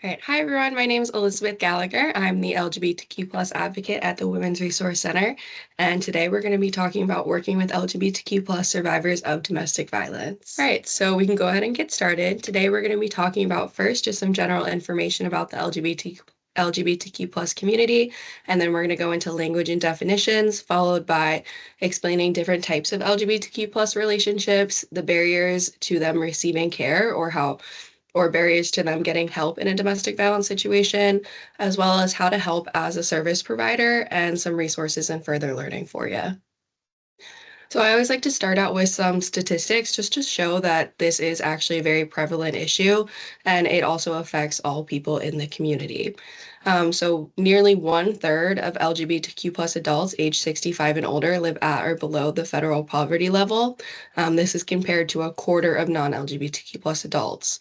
All right. Hi, everyone. My name is Elizabeth Gallagher. I'm the LGBTQ plus advocate at the Women's Resource Center. And today we're going to be talking about working with LGBTQ plus survivors of domestic violence. All right. So we can go ahead and get started. Today we're going to be talking about first just some general information about the LGBTQ plus community, and then we're going to go into language and definitions, followed by explaining different types of LGBTQ plus relationships, the barriers to them receiving care or barriers to them getting help in a domestic violence situation, as well as how to help as a service provider and some resources and further learning for you. So I always like to start out with some statistics just to show that this is actually a very prevalent issue and it also affects all people in the community. So nearly 1/3 of LGBTQ plus adults age 65 and older live at or below the federal poverty level. This is compared to 1/4 of non-LGBTQ plus adults,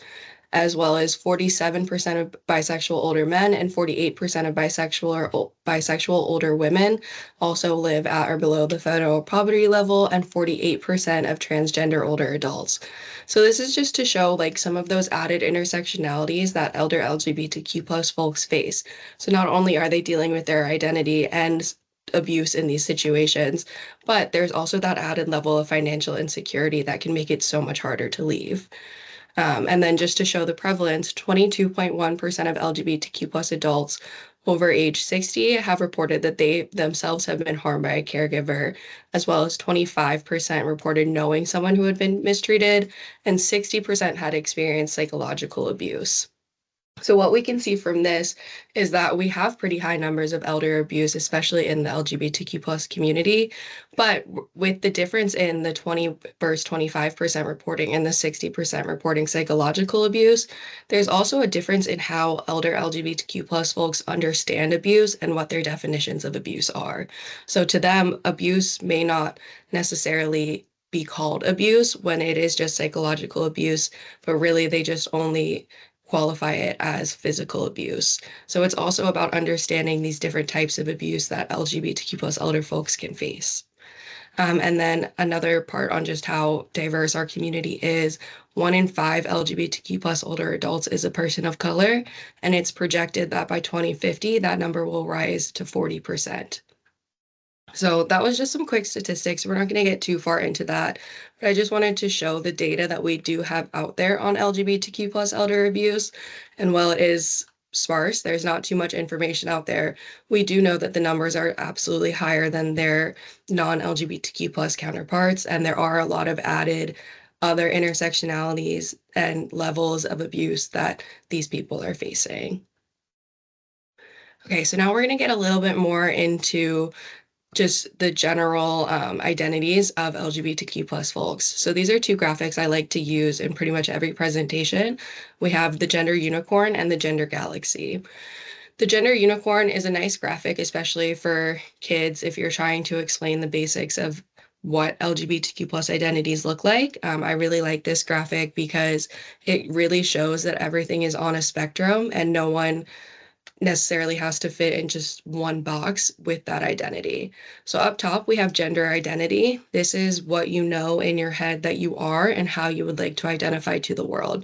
as well as 47% of bisexual older men and 48% of bisexual older women also live at or below the federal poverty level, and 48% of transgender older adults. So this is just to show like some of those added intersectionalities that elder LGBTQ plus folks face. So not only are they dealing with their identity and abuse in these situations, but there's also that added level of financial insecurity that can make it so much harder to leave. And then just to show the prevalence, 22.1% of LGBTQ plus adults over age 60 have reported that they themselves have been harmed by a caregiver, as well as 25% reported knowing someone who had been mistreated, and 60% had experienced psychological abuse. So what we can see from this is that we have pretty high numbers of elder abuse, especially in the LGBTQ plus community. But with the difference in the 20 versus 25% reporting and the 60% reporting psychological abuse, there's also a difference in how elder LGBTQ plus folks understand abuse and what their definitions of abuse are. So to them, abuse may not necessarily be called abuse when it is just psychological abuse, but really they just only qualify it as physical abuse. So it's also about understanding these different types of abuse that LGBTQ plus elder folks can face. And then another part on just how diverse our community is, 1 in 5 LGBTQ plus older adults is a person of color, and it's projected that by 2050, that number will rise to 40%. So that was just some quick statistics. We're not going to get too far into that, but I just wanted to show the data that we do have out there on LGBTQ plus elder abuse. And while it is sparse, there's not too much information out there, we do know that the numbers are absolutely higher than their non-LGBTQ plus counterparts, and there are a lot of added other intersectionalities and levels of abuse that these people are facing. Okay, so now we're going to get a little bit more into just the general identities of LGBTQ plus folks. So these are two graphics I like to use in pretty much every presentation. We have the gender unicorn and the gender galaxy. The gender unicorn is a nice graphic, especially for kids if you're trying to explain the basics of what LGBTQ plus identities look like. I really like this graphic because it really shows that everything is on a spectrum and no one necessarily has to fit in just one box with that identity. So up top, we have gender identity. This is what you know in your head that you are and how you would like to identify to the world.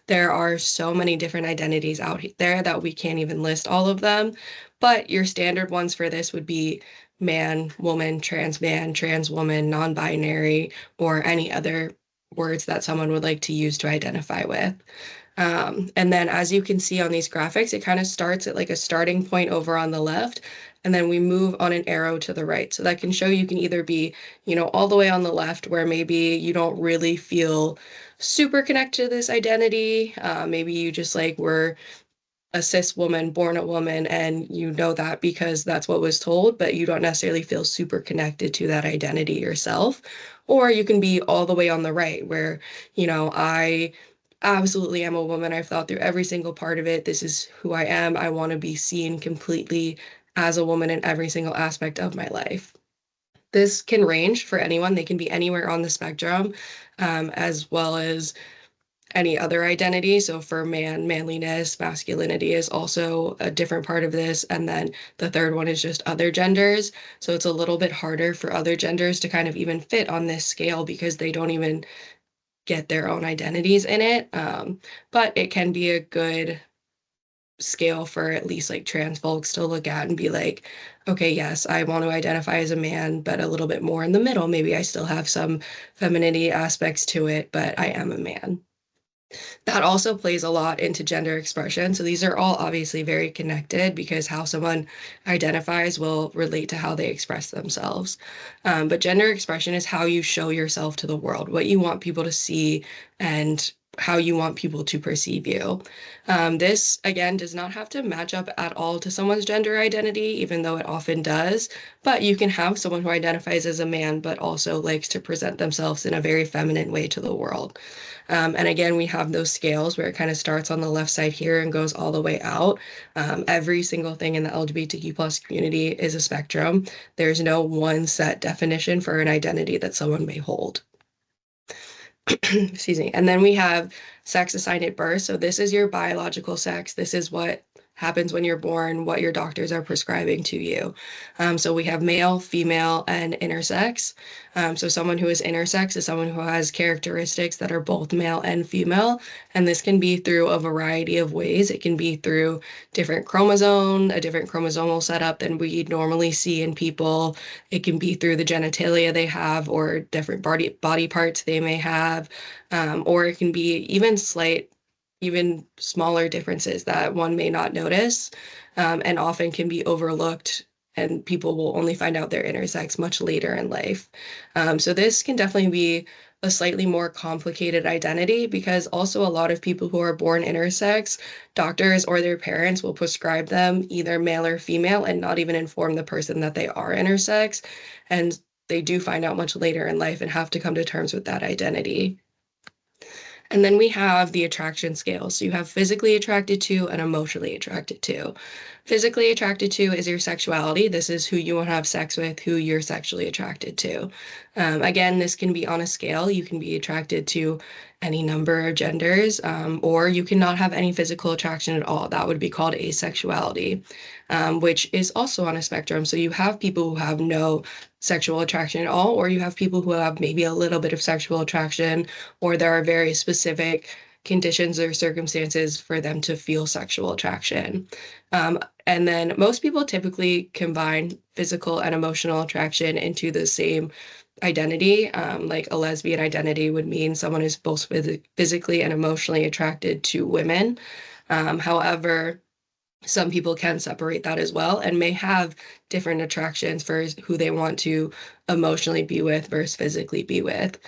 There are so many different identities out there that we can't even list all of them, but your standard ones for this would be man, woman, trans woman, non-binary, or any other words that someone would like to use to identify with. And then as you can see on these graphics, it kind of starts at like a starting point over on the left, and then we move on an arrow to the right. So that can show you can either be, all the way on the left where maybe you don't really feel super connected to this identity. Maybe you just like were a cis woman, born a woman, and you know that because that's what was told, but you don't necessarily feel super connected to that identity yourself. Or you can be all the way on the right where, I absolutely am a woman. I've thought through every single part of it. This is who I am. I want to be seen completely as a woman in every single aspect of my life. This can range for anyone. They can be anywhere on the spectrum, as well as any other identity. So for man, manliness, masculinity is also a different part of this. And then the third one is just other genders. So it's a little bit harder for other genders to kind of even fit on this scale because they don't even get their own identities in it. But it can be a good scale for at least like trans folks to look at and be like, okay, yes, I want to identify as a man, but a little bit more in the middle. Maybe I still have some femininity aspects to it, but I am a man. That also plays a lot into gender expression. So these are all obviously very connected because how someone identifies will relate to how they express themselves. But gender expression is how you show yourself to the world, what you want people to see, and how you want people to perceive you. This, again, does not have to match up at all to someone's gender identity, even though it often does. But you can have someone who identifies as a man, but also likes to present themselves in a very feminine way to the world. And again, we have those scales where it kind of starts on the left side here and goes all the way out. Every single thing in the LGBTQ plus community is a spectrum. There's no one set definition for an identity that someone may hold. Excuse me. And then we have sex assigned at birth. So this is your biological sex. This is what happens when you're born, what your doctors are prescribing to you. So we have male, female, and intersex. So someone who is intersex is someone who has characteristics that are both male and female. And this can be through a variety of ways. It can be through a different chromosomal setup than we normally see in people. It can be through the genitalia they have or different body parts they may have. Or it can be even smaller differences that one may not notice, and often can be overlooked, and people will only find out they're intersex much later in life. So this can definitely be a slightly more complicated identity because also a lot of people who are born intersex, doctors or their parents will prescribe them either male or female and not even inform the person that they are intersex. And they do find out much later in life and have to come to terms with that identity. And then we have the attraction scale. So you have physically attracted to and emotionally attracted to. Physically attracted to is your sexuality. This is who you want to have sex with, who you're sexually attracted to. Again, this can be on a scale. You can be attracted to any number of genders, or you cannot have any physical attraction at all. That would be called asexuality, which is also on a spectrum. So you have people who have no sexual attraction at all, or you have people who have maybe a little bit of sexual attraction, or there are very specific conditions or circumstances for them to feel sexual attraction. And then most people typically combine physical and emotional attraction into the same identity. Like a lesbian identity would mean someone is both physically and emotionally attracted to women. However, some people can separate that as well and may have different attractions for who they want to emotionally be with versus physically be with.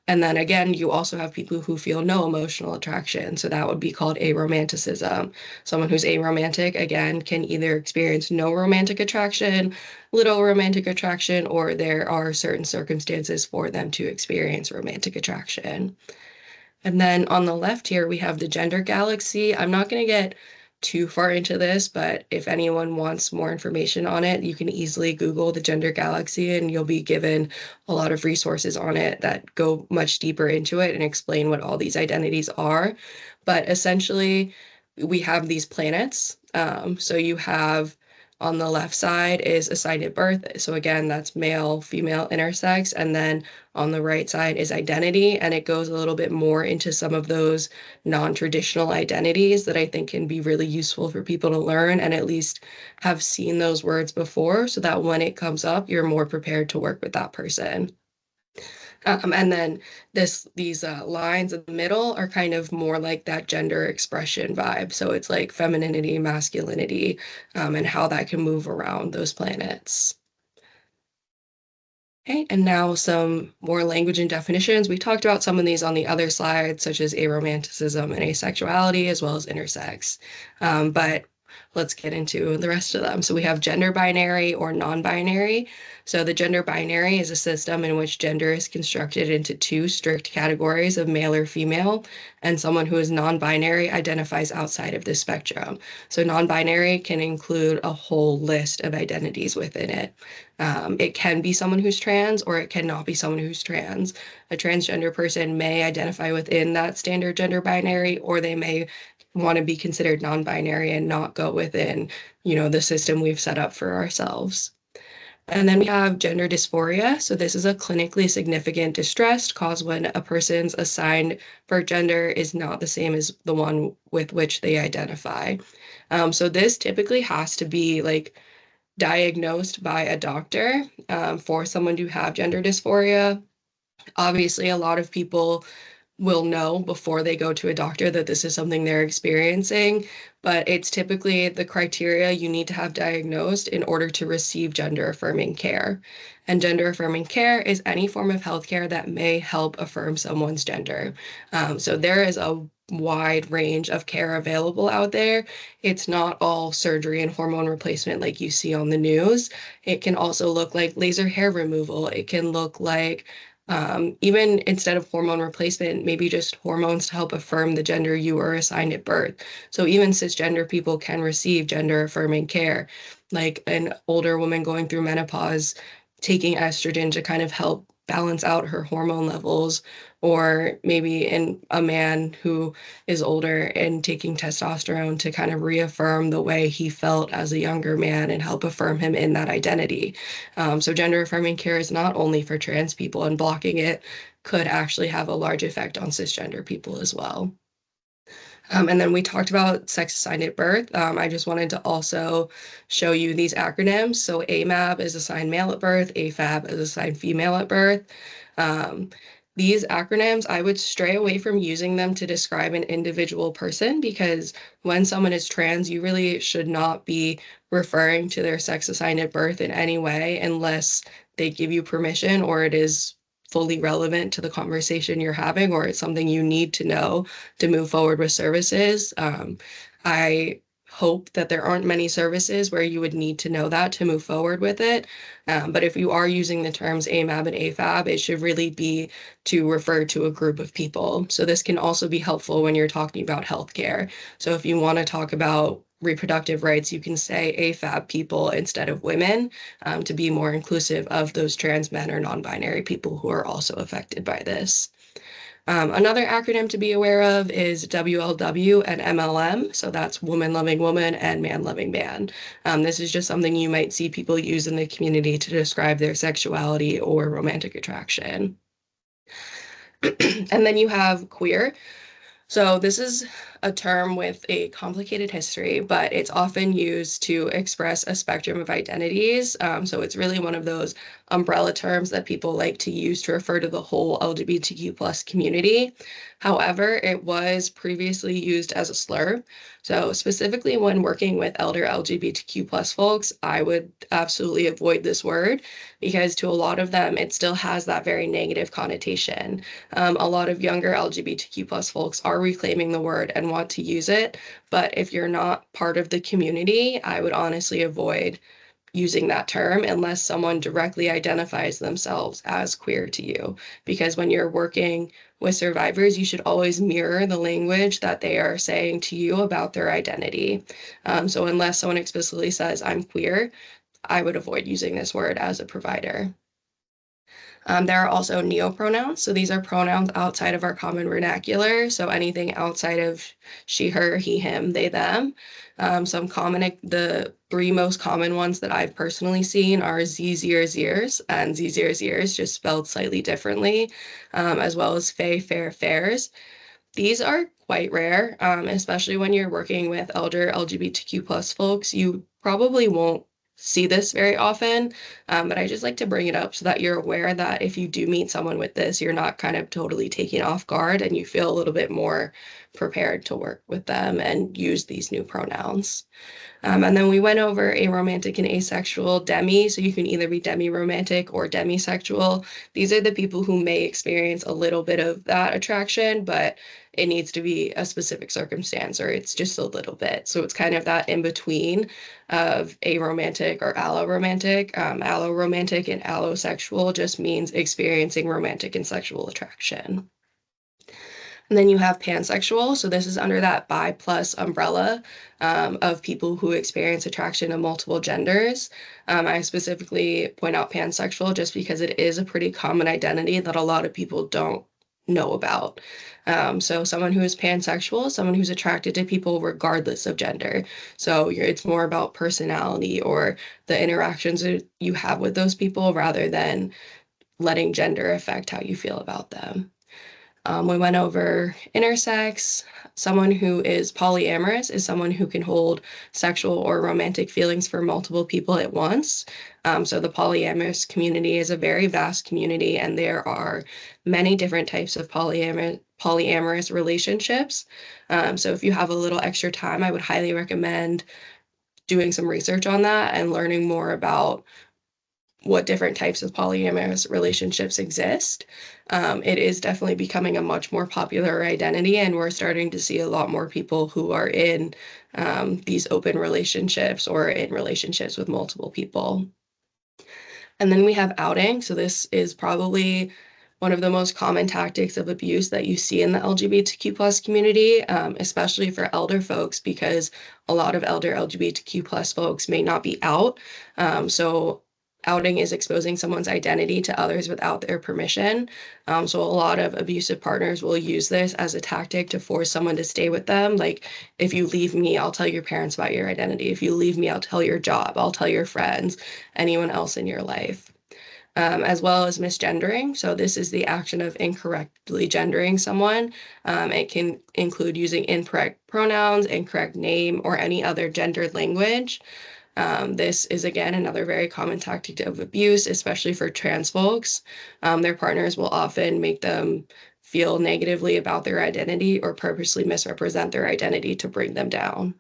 And then again, you also have people who feel no emotional attraction. So that would be called aromanticism. Someone who's aromantic, again, can either experience no romantic attraction, little romantic attraction, or there are certain circumstances for them to experience romantic attraction. And then on the left here, we have the gender galaxy. I'm not going to get too far into this, but if anyone wants more information on it, you can easily Google the gender galaxy and you'll be given a lot of resources on it that go much deeper into it and explain what all these identities are. But essentially, we have these planets. So you have on the left side is assigned at birth. So again, that's male, female, intersex. And then on the right side is identity. And it goes a little bit more into some of those non-traditional identities that I think can be really useful for people to learn and at least have seen those words before so that when it comes up, you're more prepared to work with that person. And then these lines in the middle are kind of more like that gender expression vibe. So it's like femininity, masculinity, and how that can move around those planets. Okay, and now some more language and definitions. We talked about some of these on the other slide, such as aromanticism and asexuality, as well as intersex. But let's get into the rest of them. So we have gender binary or non-binary. So the gender binary is a system in which gender is constructed into two strict categories of male or female, and someone who is non-binary identifies outside of this spectrum. So non-binary can include a whole list of identities within it. It can be someone who's trans, or it cannot be someone who's trans. A transgender person may identify within that standard gender binary, or they may want to be considered non-binary and not go within, the system we've set up for ourselves. And then we have gender dysphoria. So this is a clinically significant distress caused when a person's assigned birth gender is not the same as the one with which they identify. So this typically has to be like diagnosed by a doctor for someone to have gender dysphoria. Obviously, a lot of people will know before they go to a doctor that this is something they're experiencing, but it's typically the criteria you need to have diagnosed in order to receive gender affirming care. And gender affirming care is any form of healthcare that may help affirm someone's gender. So there is a wide range of care available out there. It's not all surgery and hormone replacement like you see on the news. It can also look like laser hair removal. It can look like even instead of hormone replacement, maybe just hormones to help affirm the gender you were assigned at birth. So even cisgender people can receive gender affirming care, like an older woman going through menopause, taking estrogen to kind of help balance out her hormone levels, or maybe in a man who is older and taking testosterone to kind of reaffirm the way he felt as a younger man and help affirm him in that identity. So gender affirming care is not only for trans people, and blocking it could actually have a large effect on cisgender people as well. And then we talked about sex assigned at birth. I just wanted to also show you these acronyms. So AMAB is assigned male at birth, AFAB is assigned female at birth. Um, these acronyms, I would stray away from using them to describe an individual person, because when someone is trans, you really should not be referring to their sex assigned at birth in any way unless they give you permission or it is fully relevant to the conversation you're having, or it's something you need to know to move forward with services. I hope that there aren't many services where you would need to know that to move forward with it. But if you are using the terms AMAB and AFAB, it should really be to refer to a group of people. So this can also be helpful when you're talking about healthcare. So if you want to talk about reproductive rights, you can say AFAB people instead of women, to be more inclusive of those trans men or non-binary people who are also affected by this. Another acronym to be aware of is WLW and MLM. So that's woman loving woman and man loving man. This is just something you might see people use in the community to describe their sexuality or romantic attraction. And then you have queer. So this is a term with a complicated history, but it's often used to express a spectrum of identities. So it's really one of those umbrella terms that people like to use to refer to the whole LGBTQ plus community. However, it was previously used as a slur. So specifically when working with elder LGBTQ plus folks, I would absolutely avoid this word, because to a lot of them, it still has that very negative connotation. A lot of younger LGBTQ plus folks are reclaiming the word and want to use it, but if you're not part of the community, I would honestly avoid using that term unless someone directly identifies themselves as queer to you. Because when you're working with survivors, you should always mirror the language that they are saying to you about their identity. So unless someone explicitly says, I'm queer, I would avoid using this word as a provider. There are also neopronouns. So these are pronouns outside of our common vernacular. So anything outside of she, her, he, him, they, them. The three most common ones that I've personally seen are Z, zers, years, and Z, zers, years, just spelled slightly differently, as well as fey, fair, fairs. These are quite rare, especially when you're working with elder LGBTQ plus folks. You probably won't see this very often, but I just like to bring it up so that you're aware that if you do meet someone with this, you're not kind of totally taken off guard and you feel a little bit more prepared to work with them and use these new pronouns. And then we went over aromantic and asexual demi. So you can either be demi-romantic or demisexual. These are the people who may experience a little bit of that attraction, but it needs to be a specific circumstance or it's just a little bit. So it's kind of that in between of aromantic or alloromantic. Alloromantic and allosexual just means experiencing romantic and sexual attraction. And then you have pansexual. So this is under that bi plus umbrella of people who experience attraction to multiple genders. I specifically point out pansexual just because it is a pretty common identity that a lot of people don't know about. So someone who is pansexual, someone who's attracted to people regardless of gender. So it's more about personality or the interactions that you have with those people rather than letting gender affect how you feel about them. We went over intersex. Someone who is polyamorous is someone who can hold sexual or romantic feelings for multiple people at once. So the polyamorous community is a very vast community, and there are many different types of polyamorous relationships. So if you have a little extra time, I would highly recommend doing some research on that and learning more about what different types of polyamorous relationships exist. It is definitely becoming a much more popular identity, and we're starting to see a lot more people who are in these open relationships or in relationships with multiple people. And then we have outing. So this is probably one of the most common tactics of abuse that you see in the LGBTQ plus community, especially for elder folks, because a lot of elder LGBTQ plus folks may not be out. So outing is exposing someone's identity to others without their permission. So a lot of abusive partners will use this as a tactic to force someone to stay with them. Like, if you leave me, I'll tell your parents about your identity. If you leave me, I'll tell your job. I'll tell your friends, anyone else in your life. As well as misgendering. So this is the action of incorrectly gendering someone. It can include using incorrect pronouns, incorrect name, or any other gendered language. This is, again, another very common tactic of abuse, especially for trans folks. Their partners will often make them feel negatively about their identity or purposely misrepresent their identity to bring them down.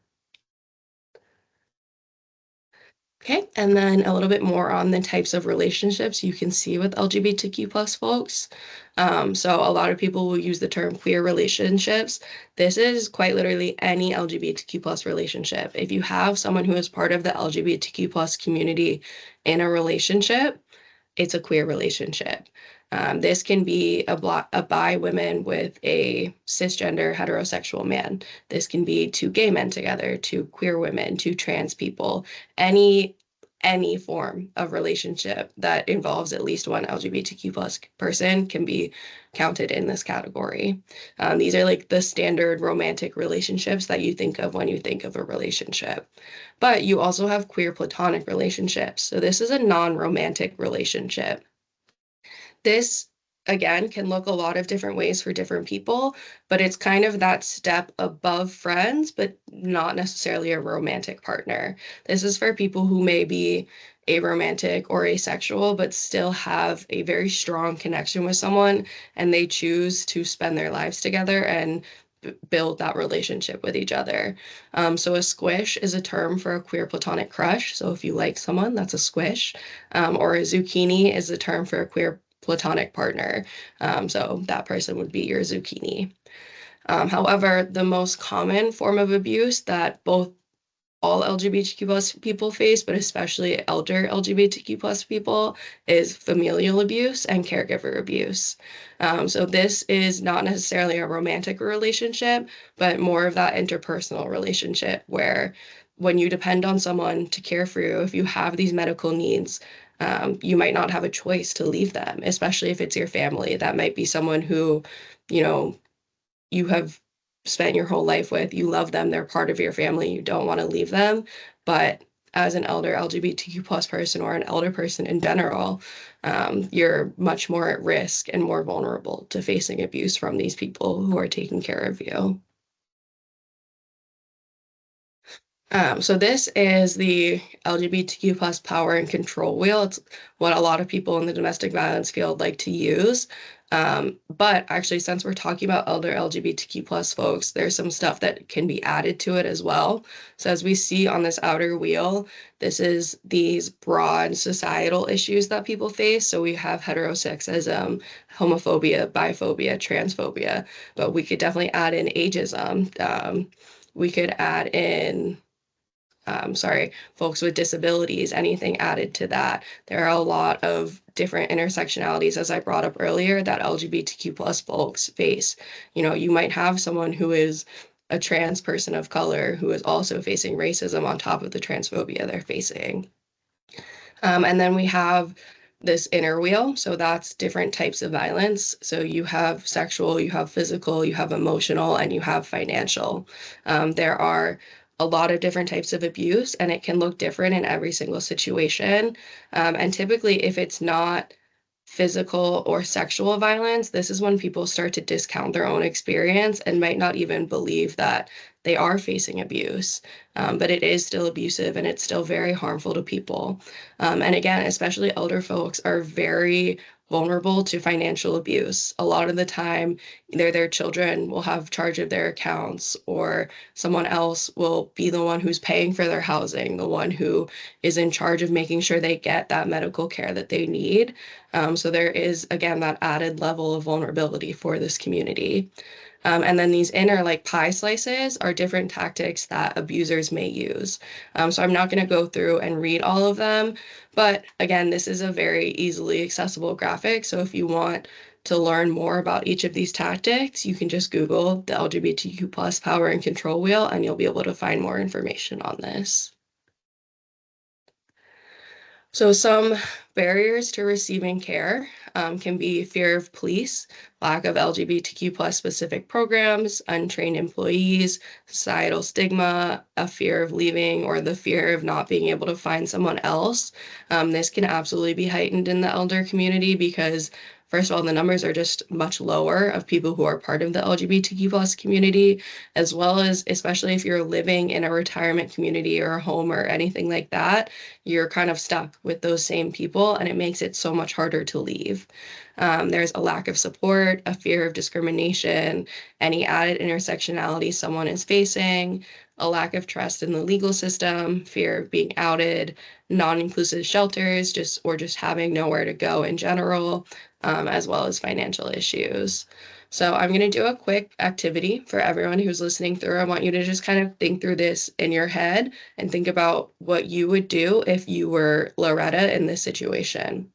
Okay, and then a little bit more on the types of relationships you can see with LGBTQ plus folks. So a lot of people will use the term queer relationships. This is quite literally any LGBTQ plus relationship. If you have someone who is part of the LGBTQ plus community in a relationship, it's a queer relationship. This can be a bi woman with a cisgender heterosexual man. This can be two gay men together, two queer women, two trans people, any any form of relationship that involves at least one LGBTQ plus person can be counted in this category. These are like the standard romantic relationships that you think of when you think of a relationship. But you also have queer platonic relationships. So this is a non-romantic relationship. This, again, can look a lot of different ways for different people, but it's kind of that step above friends, but not necessarily a romantic partner. This is for people who may be aromantic or asexual, but still have a very strong connection with someone, and they choose to spend their lives together and build that relationship with each other. So a squish is a term for a queer platonic crush. So if you like someone, that's a squish. Or a zucchini is a term for a queer platonic partner. So that person would be your zucchini. However, the most common form of abuse that both all LGBTQ plus people face, but especially elder LGBTQ plus people, is familial abuse and caregiver abuse. So this is not necessarily a romantic relationship, but more of that interpersonal relationship where when you depend on someone to care for you, if you have these medical needs, you might not have a choice to leave them, especially if it's your family. That might be someone who, you know, you have spent your whole life with, you love them, they're part of your family, you don't want to leave them. But as an elder LGBTQ plus person or an elder person in general, you're much more at risk and more vulnerable to facing abuse from these people who are taking care of you. So this is the LGBTQ plus power and control wheel. It's what a lot of people in the domestic violence field like to use. But actually, since we're talking about elder LGBTQ plus folks, there's some stuff that can be added to it as well. So as we see on this outer wheel, this is these broad societal issues that people face. So we have heterosexism, homophobia, biphobia, transphobia, but we could definitely add in ageism. We could add in folks with disabilities, anything added to that. There are a lot of different intersectionalities, as I brought up earlier, that LGBTQ plus folks face. You know, you might have someone who is a trans person of color who is also facing racism on top of the transphobia they're facing. And then we have this inner wheel. So that's different types of violence. So you have sexual, you have physical, you have emotional, and you have financial. There are a lot of different types of abuse, and it can look different in every single situation. And typically, if it's not physical or sexual violence, this is when people start to discount their own experience and might not even believe that they are facing abuse. But it is still abusive and it's still very harmful to people. And again, especially elder folks are very vulnerable to financial abuse. A lot of the time, either their children will have charge of their accounts, or someone else will be the one who's paying for their housing, the one who is in charge of making sure they get that medical care that they need. So there is, again, that added level of vulnerability for this community. And then these inner like pie slices are different tactics that abusers may use. So I'm not going to go through and read all of them, but again, this is a very easily accessible graphic. So if you want to learn more about each of these tactics, you can just Google the LGBTQ plus power and control wheel, and you'll be able to find more information on this. So some barriers to receiving care can be fear of police, lack of LGBTQ plus specific programs, untrained employees, societal stigma, a fear of leaving, or the fear of not being able to find someone else. This can absolutely be heightened in the elder community because first of all, the numbers are just much lower of people who are part of the LGBTQ plus community, as well as especially if you're living in a retirement community or a home or anything like that, you're kind of stuck with those same people, and it makes it so much harder to leave. There's a lack of support, a fear of discrimination, any added intersectionality someone is facing, a lack of trust in the legal system, fear of being outed, non-inclusive shelters, just having nowhere to go in general, as well as financial issues. So I'm going to do a quick activity for everyone who's listening through. I want you to just kind of think through this in your head and think about what you would do if you were Loretta in this situation.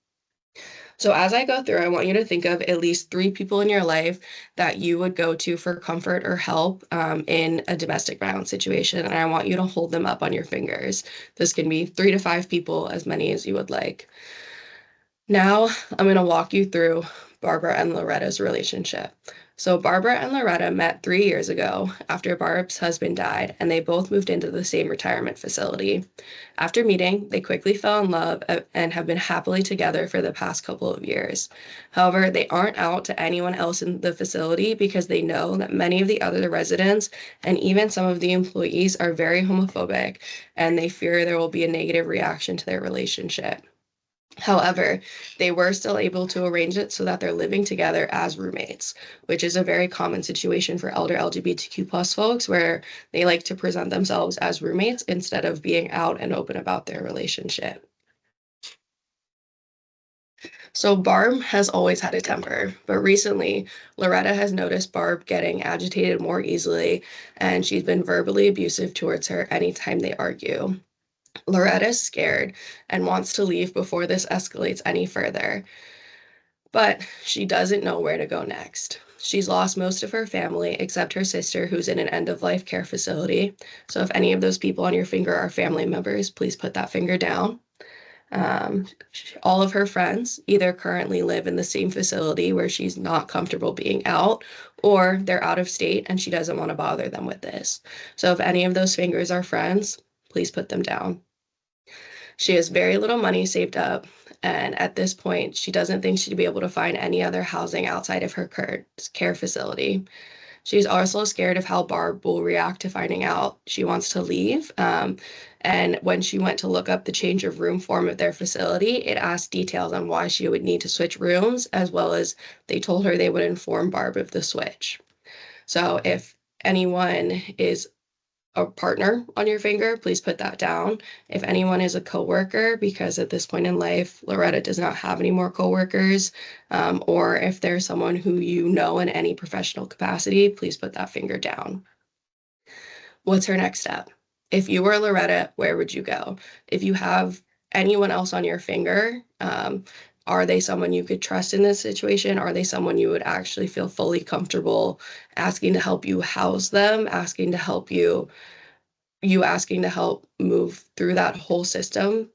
So as I go through, I want you to think of at least three people in your life that you would go to for comfort or help in a domestic violence situation. And I want you to hold them up on your fingers. This can be 3 to 5 people, as many as you would like. Now I'm going to walk you through Barbara and Loretta's relationship. So Barbara and Loretta met 3 years ago after Barb's husband died, and they both moved into the same retirement facility. After meeting, they quickly fell in love and have been happily together for the past couple of years. However, they aren't out to anyone else in the facility because they know that many of the other residents and even some of the employees are very homophobic, and they fear there will be a negative reaction to their relationship. However, they were still able to arrange it so that they're living together as roommates, which is a very common situation for elder LGBTQ plus folks where they like to present themselves as roommates instead of being out and open about their relationship. So Barb has always had a temper, but recently Loretta has noticed Barb getting agitated more easily, and she's been verbally abusive towards her anytime they argue. Loretta's scared and wants to leave before this escalates any further, but she doesn't know where to go next. She's lost most of her family except her sister, who's in an end of life care facility. So, if any of those people on your finger are family members, please put that finger down. Um, all of her friends either currently live in the same facility where she's not comfortable being out, or they're out of state and she doesn't want to bother them with this. So, if any of those fingers are friends, please put them down. She has very little money saved up, and at this point, she doesn't think she'd be able to find any other housing outside of her current care facility. She's also scared of how Barb will react to finding out she wants to leave. And when she went to look up the change of room form at their facility, it asked details on why she would need to switch rooms, as well as they told her they would inform Barb of the switch. So if anyone is a partner on your finger, please put that down. If anyone is a coworker, because at this point in life, Loretta does not have any more coworkers, or if there's someone who you know in any professional capacity, please put that finger down. What's her next step? If you were Loretta, where would you go? If you have anyone else on your finger, are they someone you could trust in this situation? Are they someone you would actually feel fully comfortable asking to help you house them, asking to help you asking to help move through that whole system?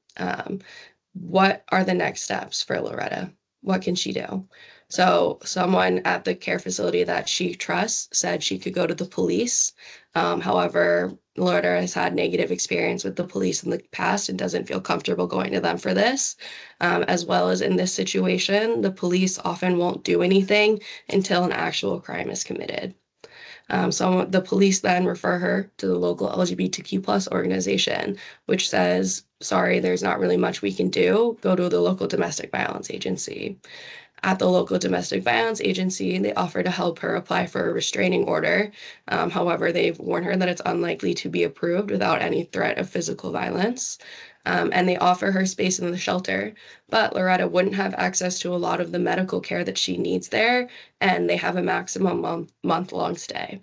what are the next steps for Loretta? What can she do? So someone at the care facility that she trusts said she could go to the police. However, Loretta has had negative experience with the police in the past and doesn't feel comfortable going to them for this. As well as in this situation, the police often won't do anything until an actual crime is committed. So the police then refer her to the local LGBTQ plus organization, which says, sorry, there's not really much we can do. Go to the local domestic violence agency. At the local domestic violence agency, they offer to help her apply for a restraining order. However, they've warned her that it's unlikely to be approved without any threat of physical violence. And they offer her space in the shelter. But Loretta wouldn't have access to a lot of the medical care that she needs there, and they have a maximum month-long stay.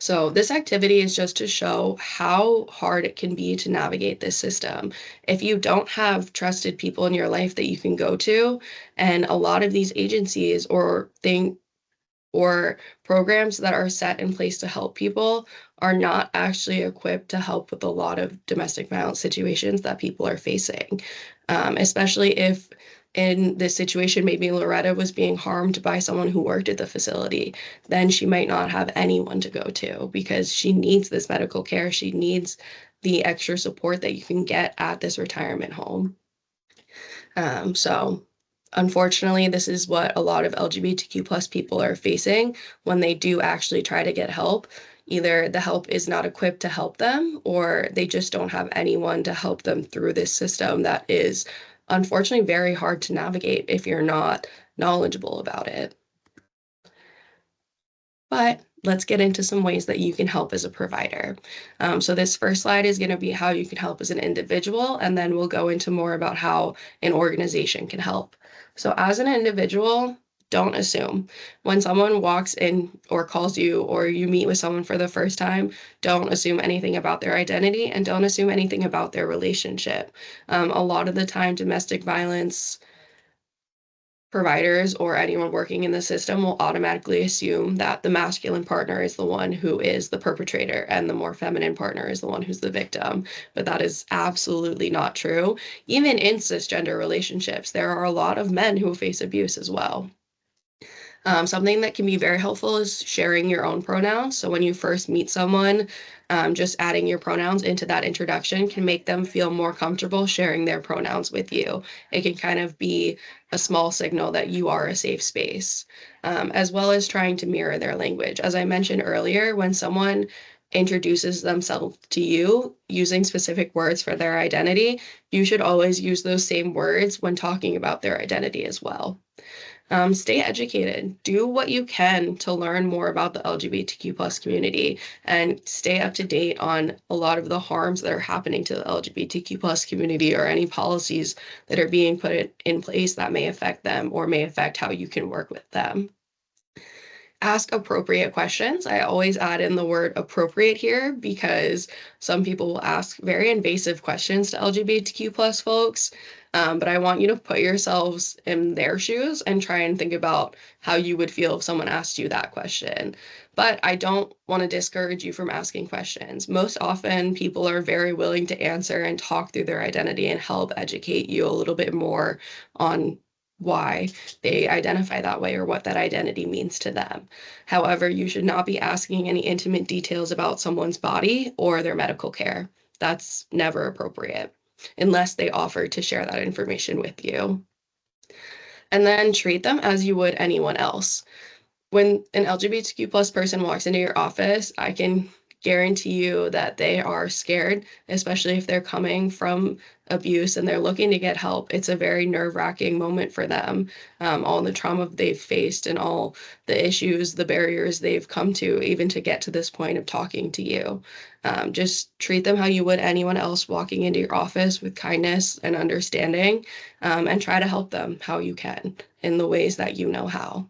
So this activity is just to show how hard it can be to navigate this system. If you don't have trusted people in your life that you can go to, and a lot of these agencies or programs that are set in place to help people are not actually equipped to help with a lot of domestic violence situations that people are facing. Especially if in this situation, maybe Loretta was being harmed by someone who worked at the facility, then she might not have anyone to go to because she needs this medical care. She needs the extra support that you can get at this retirement home. So unfortunately, this is what a lot of LGBTQ plus people are facing when they do actually try to get help. Either the help is not equipped to help them, or they just don't have anyone to help them through this system that is unfortunately very hard to navigate if you're not knowledgeable about it. But let's get into some ways that you can help as a provider. So this first slide is going to be how you can help as an individual, and then we'll go into more about how an organization can help. So as an individual, don't assume. When someone walks in or calls you or you meet with someone for the first time, don't assume anything about their identity and don't assume anything about their relationship. A lot of the time, domestic violence providers or anyone working in the system will automatically assume that the masculine partner is the one who is the perpetrator and the more feminine partner is the one who's the victim. But that is absolutely not true. Even in cisgender relationships, there are a lot of men who face abuse as well. Something that can be very helpful is sharing your own pronouns. So when you first meet someone, just adding your pronouns into that introduction can make them feel more comfortable sharing their pronouns with you. It can kind of be a small signal that you are a safe space, as well as trying to mirror their language. As I mentioned earlier, when someone introduces themselves to you using specific words for their identity, you should always use those same words when talking about their identity as well. Stay educated. Do what you can to learn more about the LGBTQ plus community and stay up to date on a lot of the harms that are happening to the LGBTQ plus community or any policies that are being put in place that may affect them or may affect how you can work with them. Ask appropriate questions. I always add in the word appropriate here because some people will ask very invasive questions to LGBTQ plus folks. But I want you to put yourselves in their shoes and try and think about how you would feel if someone asked you that question. But I don't want to discourage you from asking questions. Most often, people are very willing to answer and talk through their identity and help educate you a little bit more on why they identify that way or what that identity means to them. However, you should not be asking any intimate details about someone's body or their medical care. That's never appropriate unless they offer to share that information with you. And then treat them as you would anyone else. When an LGBTQ plus person walks into your office, I can guarantee you that they are scared, especially if they're coming from abuse and they're looking to get help. It's a very nerve-wracking moment for them. All the trauma they've faced and all the issues, the barriers they've come to, even to get to this point of talking to you. Just treat them how you would anyone else walking into your office with kindness and understanding, and try to help them how you can in the ways that you know how.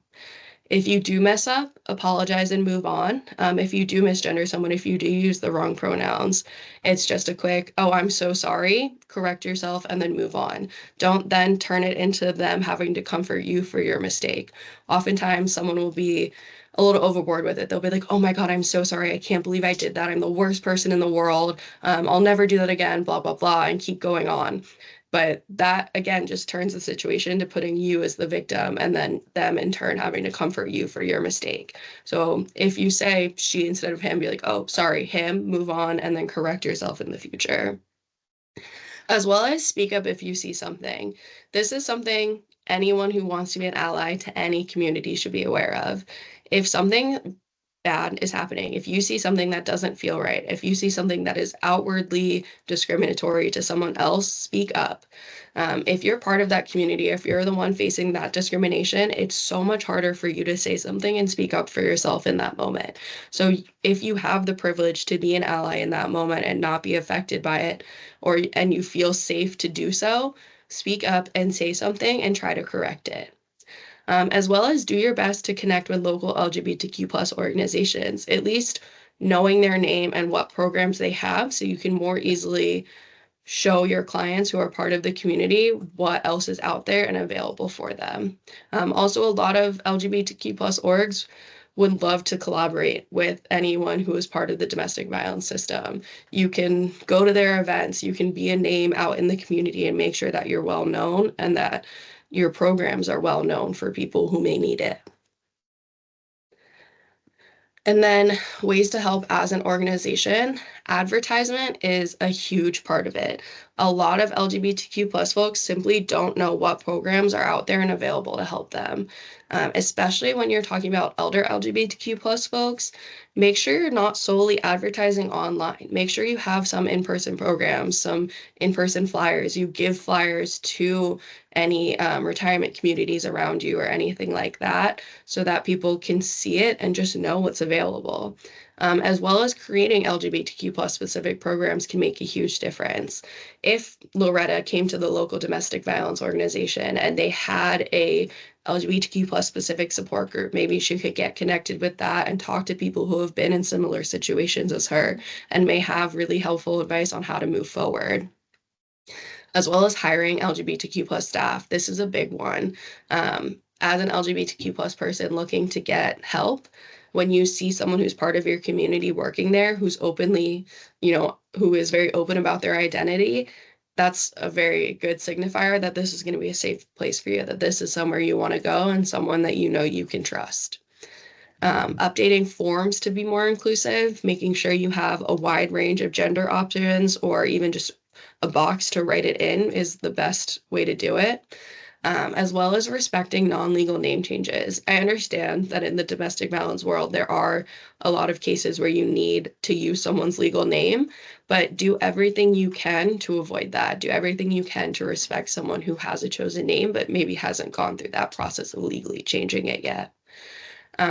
If you do mess up, apologize and move on. If you do misgender someone, if you do use the wrong pronouns, it's just a quick, oh, I'm so sorry, correct yourself, and then move on. Don't then turn it into them having to comfort you for your mistake. Oftentimes, someone will be a little overboard with it. They'll be like, oh my God, I'm so sorry. I can't believe I did that. I'm the worst person in the world. I'll never do that again, blah, blah, blah, and keep going on. But that, again, just turns the situation to putting you as the victim and then them in turn having to comfort you for your mistake. So if you say she instead of him, be like, oh, sorry, him, move on, and then correct yourself in the future. As well as speak up if you see something. This is something anyone who wants to be an ally to any community should be aware of. If something bad is happening, if you see something that doesn't feel right, if you see something that is outwardly discriminatory to someone else, speak up. If you're part of that community, if you're the one facing that discrimination, it's so much harder for you to say something and speak up for yourself in that moment. So if you have the privilege to be an ally in that moment and not be affected by it, and you feel safe to do so, speak up and say something and try to correct it. As well as do your best to connect with local LGBTQ plus organizations, at least knowing their name and what programs they have so you can more easily show your clients who are part of the community what else is out there and available for them. Also, a lot of LGBTQ plus orgs would love to collaborate with anyone who is part of the domestic violence system. You can go to their events, you can be a name out in the community and make sure that you're well known and that your programs are well known for people who may need it. And then ways to help as an organization. Advertisement is a huge part of it. A lot of LGBTQ plus folks simply don't know what programs are out there and available to help them. Especially when you're talking about elder LGBTQ plus folks, make sure you're not solely advertising online. Make sure you have some in-person programs, some in-person flyers. You give flyers to any retirement communities around you or anything like that so that people can see it and just know what's available. As well as creating LGBTQ plus specific programs can make a huge difference. If Loretta came to the local domestic violence organization and they had a LGBTQ plus specific support group, maybe she could get connected with that and talk to people who have been in similar situations as her and may have really helpful advice on how to move forward. As well as hiring LGBTQ plus staff. This is a big one. As an LGBTQ plus person looking to get help, when you see someone who's part of your community working there, who's openly, who is very open about their identity, that's a very good signifier that this is going to be a safe place for you, that this is somewhere you want to go and someone that you know you can trust. Updating forms to be more inclusive, making sure you have a wide range of gender options or even just a box to write it in is the best way to do it. As well as respecting non-legal name changes. I understand that in the domestic violence world, there are a lot of cases where you need to use someone's legal name, but do everything you can to avoid that. Do everything you can to respect someone who has a chosen name, but maybe hasn't gone through that process of legally changing it yet.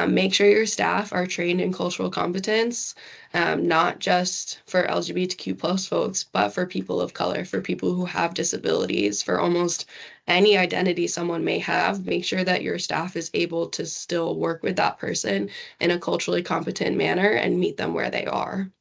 Make sure your staff are trained in cultural competence, not just for LGBTQ plus folks, but for people of color, for people who have disabilities, for almost any identity someone may have. Make sure that your staff is able to still work with that person in a culturally competent manner and meet them where they are.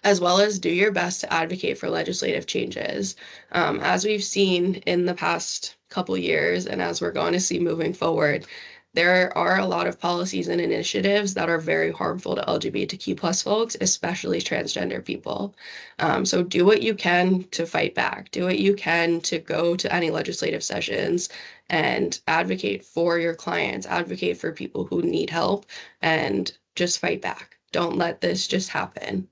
As well as do your best to advocate for legislative changes. As we've seen in the past couple years, and as we're going to see moving forward, there are a lot of policies and initiatives that are very harmful to LGBTQ plus folks, especially transgender people. So do what you can to fight back. Do what you can to go to any legislative sessions and advocate for your clients, advocate for people who need help, and just fight back. Don't let this just happen.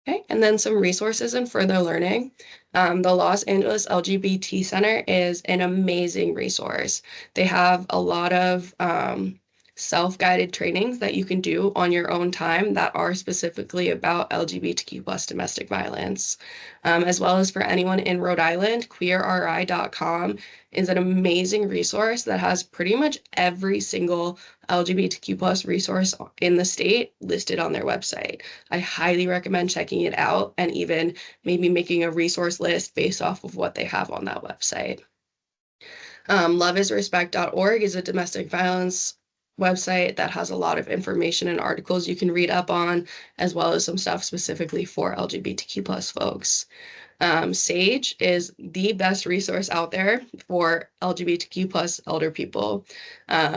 Okay, and then some resources and further learning. The Los Angeles LGBT Center is an amazing resource. They have a lot of self-guided trainings that you can do on your own time that are specifically about LGBTQ plus domestic violence. As well as for anyone in Rhode Island, queerri.com is an amazing resource that has pretty much every single LGBTQ plus resource in the state listed on their website. I highly recommend checking it out and even maybe making a resource list based off of what they have on that website. Loveisrespect.org is a domestic violence website that has a lot of information and articles you can read up on, as well as some stuff specifically for LGBTQ plus folks. Sage is the best resource out there for LGBTQ plus elder people.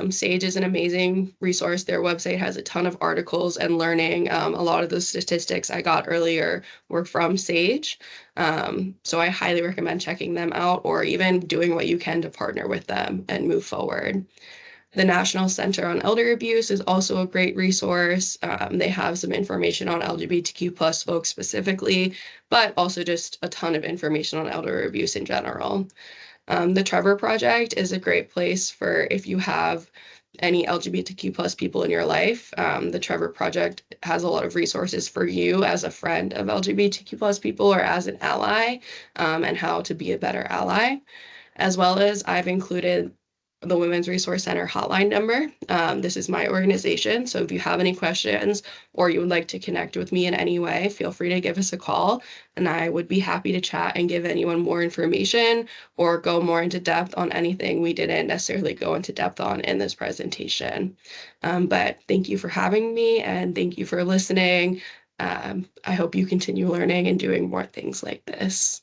Sage is an amazing resource. Their website has a ton of articles and learning. A lot of those statistics I got earlier were from Sage. So I highly recommend checking them out or even doing what you can to partner with them and move forward. The National Center on Elder Abuse is also a great resource. They have some information on LGBTQ plus folks specifically, but also just a ton of information on elder abuse in general. The Trevor Project is a great place for if you have any LGBTQ plus people in your life. The Trevor Project has a lot of resources for you as a friend of LGBTQ plus people or as an ally, and how to be a better ally, as well as I've included the Women's Resource Center hotline number. This is my organization, so if you have any questions or you would like to connect with me in any way, feel free to give us a call, and I would be happy to chat and give anyone more information or go more into depth on anything we didn't necessarily go into depth on in this presentation. But thank you for having me, and thank you for listening. I hope you continue learning and doing more things like this.